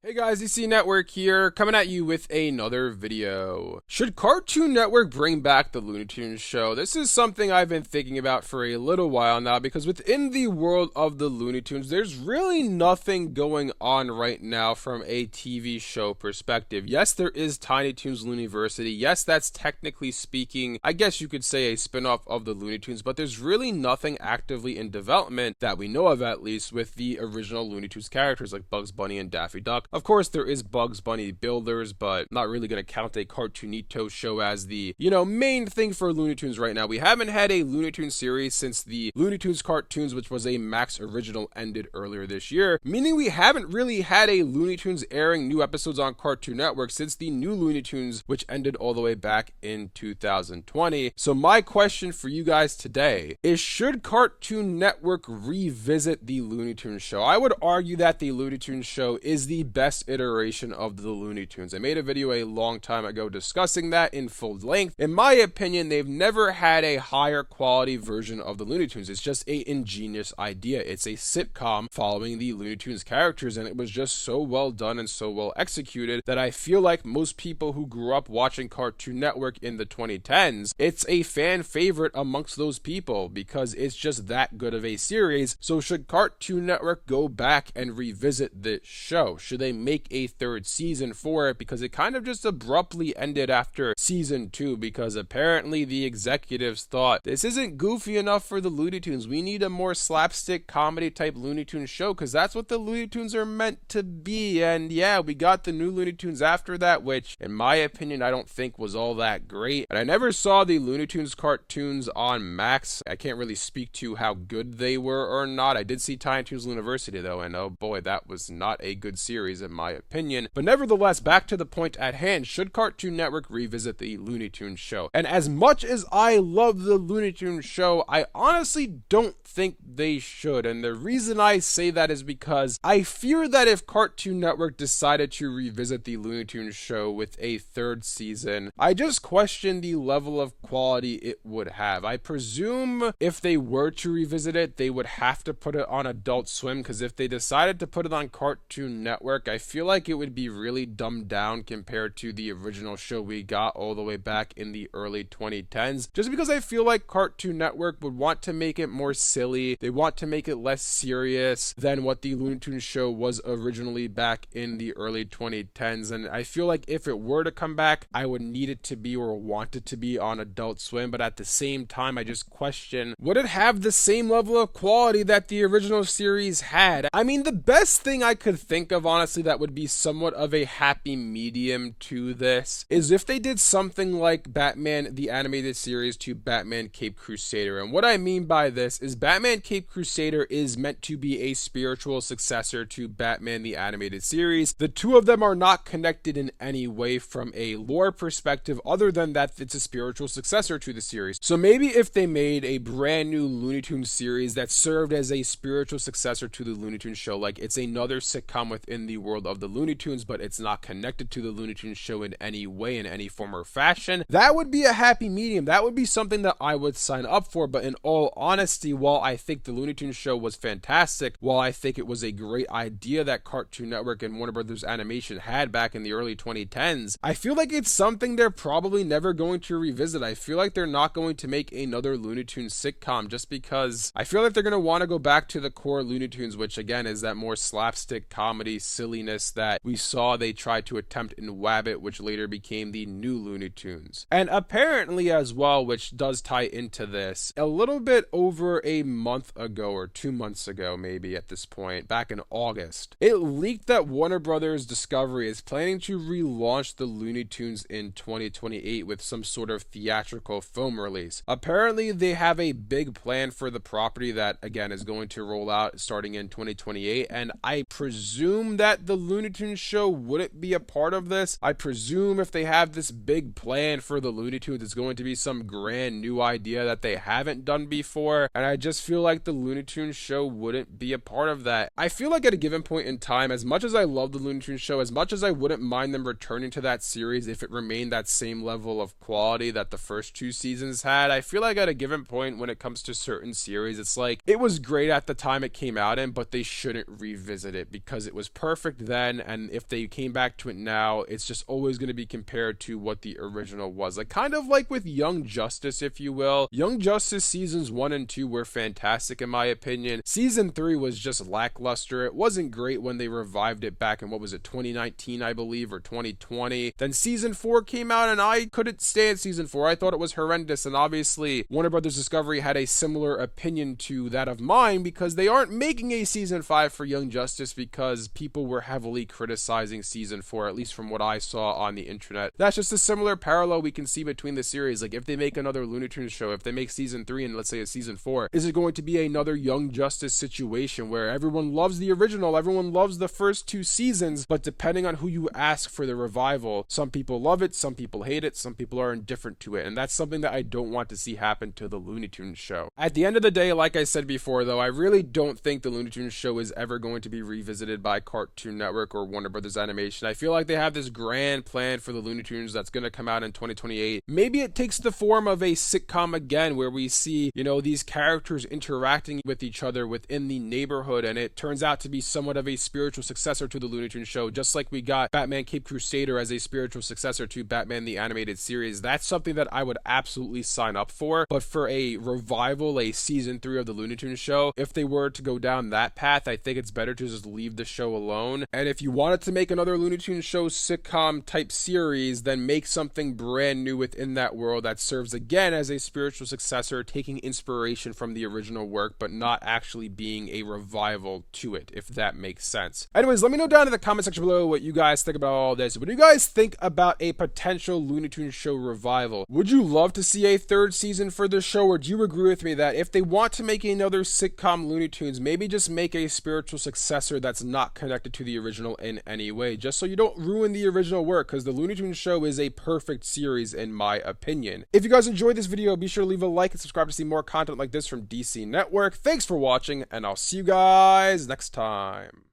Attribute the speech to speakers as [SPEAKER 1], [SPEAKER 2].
[SPEAKER 1] Hey guys, EC Network here, coming at you with another video. Should Cartoon Network bring back the Looney Tunes show? This is something I've been thinking about for a little while now, because within the world of the Looney Tunes, there's really nothing going on right now from a TV show perspective. Yes, there is Tiny Toons Looniversity. Yes, that's technically speaking, I guess you could say a spin-off of the Looney Tunes, but there's really nothing actively in development that we know of, at least, with the original Looney Tunes characters like Bugs Bunny and Daffy Duck. Of course, there is Bugs Bunny Builders, but not really going to count a Cartoonito show as the, main thing for Looney Tunes right now. We haven't had a Looney Tunes series since the Looney Tunes cartoons, which was a Max original, ended earlier this year, meaning we haven't really had a Looney Tunes airing new episodes on Cartoon Network since the new Looney Tunes, which ended all the way back in 2020. So my question for you guys today is, should Cartoon Network revisit the Looney Tunes show? I would argue that the Looney Tunes show is the best iteration of the Looney Tunes. I made a video a long time ago discussing that in full length. In my opinion, they've never had a higher quality version of the Looney Tunes. It's just an ingenious idea. It's a sitcom following the Looney Tunes characters, and it was just so well done and so well executed that I feel like most people who grew up watching Cartoon Network in the 2010s, it's a fan favorite amongst those people because it's just that good of a series. So should Cartoon Network go back and revisit this show? Should they make a third season for it, because it kind of just abruptly ended after season 2, because apparently the executives thought this isn't goofy enough for the Looney Tunes. We need a more slapstick comedy type Looney Tunes show, because that's what the Looney Tunes are meant to be. And yeah, we got the new Looney Tunes after that, which in my opinion I don't think was all that great. And I never saw the Looney Tunes cartoons on Max. I can't really speak to how good they were or not. I did see Tiny Toons Looniversity though, and oh boy, that was not a good series in my opinion. But nevertheless, back to the point at hand, should Cartoon Network revisit the Looney Tunes show? And as much as I love the Looney Tunes show, I honestly don't think they should. And the reason I say that is because I fear that if Cartoon Network decided to revisit the Looney Tunes show with a third season, I just question the level of quality it would have. I presume if they were to revisit it, they would have to put it on Adult Swim, because if they decided to put it on Cartoon Network, I feel like it would be really dumbed down compared to the original show we got all the way back in the early 2010s, just because I feel like Cartoon Network would want to make it more silly. They want to make it less serious than what the Looney Tunes show was originally back in the early 2010s, and I feel like if it were to come back, I would need it to be, or want it to be, on Adult Swim. But at the same time, I just question, would it have the same level of quality that the original series had? I mean, the best thing I could think of, honestly, that would be somewhat of a happy medium to this is if they did something like Batman the Animated Series to Batman Caped Crusader. And what I mean by this is Batman Caped Crusader is meant to be a spiritual successor to Batman the Animated Series. The two of them are not connected in any way from a lore perspective, other than that it's a spiritual successor to the series. So maybe if they made a brand new Looney Tunes series that served as a spiritual successor to the Looney Tunes show, like it's another sitcom within the world of the Looney Tunes, but it's not connected to the Looney Tunes show in any way, in any form or fashion, that would be a happy medium. That would be something that I would sign up for. But in all honesty, while I think the Looney Tunes show was fantastic, while I think it was a great idea that Cartoon Network and Warner Brothers Animation had back in the early 2010s, I feel like it's something they're probably never going to revisit. I feel like they're not going to make another Looney Tunes sitcom, just because I feel like they're going to want to go back to the core Looney Tunes, which again is that more slapstick comedy silliness that we saw they tried to attempt in Wabbit, which later became the new Looney Tunes. And apparently as well, which does tie into this, a little bit over a month ago, or 2 months ago maybe at this point, back in August, it leaked that Warner Brothers Discovery is planning to relaunch the Looney Tunes in 2028 with some sort of theatrical film release. Apparently they have a big plan for the property that again is going to roll out starting in 2028, and I presume that the Looney Tunes show wouldn't be a part of this. I presume if they have this big plan for the Looney Tunes, it's going to be some grand new idea that they haven't done before, and I just feel like the Looney Tunes show wouldn't be a part of that. I feel like at a given point in time, as much as I love the Looney Tunes show, as much as I wouldn't mind them returning to that series if it remained that same level of quality that the first 2 seasons had, I feel like at a given point when it comes to certain series, it's like it was great at the time it came out in, but they shouldn't revisit it because it was perfect perfect then, and if they came back to it now, it's just always going to be compared to what the original was. Like, kind of like with Young Justice, if you will. Young Justice seasons 1 and 2 were fantastic in my opinion. Season 3 was just lackluster. It wasn't great when they revived it back in, what was it, 2019, I believe, or 2020. Then season 4 came out, and I couldn't stand season 4. I thought it was horrendous, and obviously Warner Brothers Discovery had a similar opinion to that of mine, because they aren't making a season 5 for Young Justice because people were heavily criticizing season 4, at least from what I saw on the internet. That's just a similar parallel we can see between the series. Like, if they make another Looney Tunes show, if they make season 3 and let's say a season 4, is it going to be another Young Justice situation where everyone loves the original, everyone loves the first 2 seasons, but depending on who you ask for the revival, some people love it, some people hate it, some people are indifferent to it, and that's something that I don't want to see happen to the Looney Tunes show. At the end of the day, like I said before though, I really don't think the Looney Tunes show is ever going to be revisited by Cartoon Network or Warner Brothers Animation. I feel like they have this grand plan for the Looney Tunes that's going to come out in 2028. Maybe it takes the form of a sitcom again, where we see, you know, these characters interacting with each other within the neighborhood, and it turns out to be somewhat of a spiritual successor to the Looney Tunes show, just like we got Batman Cape Crusader as a spiritual successor to Batman the Animated Series. That's something that I would absolutely sign up for. But for a revival, a season 3 of the Looney Tunes show, if they were to go down that path, I think it's better to just leave the show alone. And if you wanted to make another Looney Tunes show sitcom type series, then make something brand new within that world that serves again as a spiritual successor, taking inspiration from the original work, but not actually being a revival to it, if that makes sense. Anyways, let me know down in the comment section below what you guys think about all this. What do you guys think about a potential Looney Tunes show revival? Would you love to see a 3rd season for this show, or do you agree with me that if they want to make another sitcom Looney Tunes, maybe just make a spiritual successor that's not connected to the original in any way, just so you don't ruin the original work, because the Looney Tunes show is a perfect series in my opinion. If you guys enjoyed this video, be sure to leave a like and subscribe to see more content like this from DC Network. Thanks for watching, and I'll see you guys next time.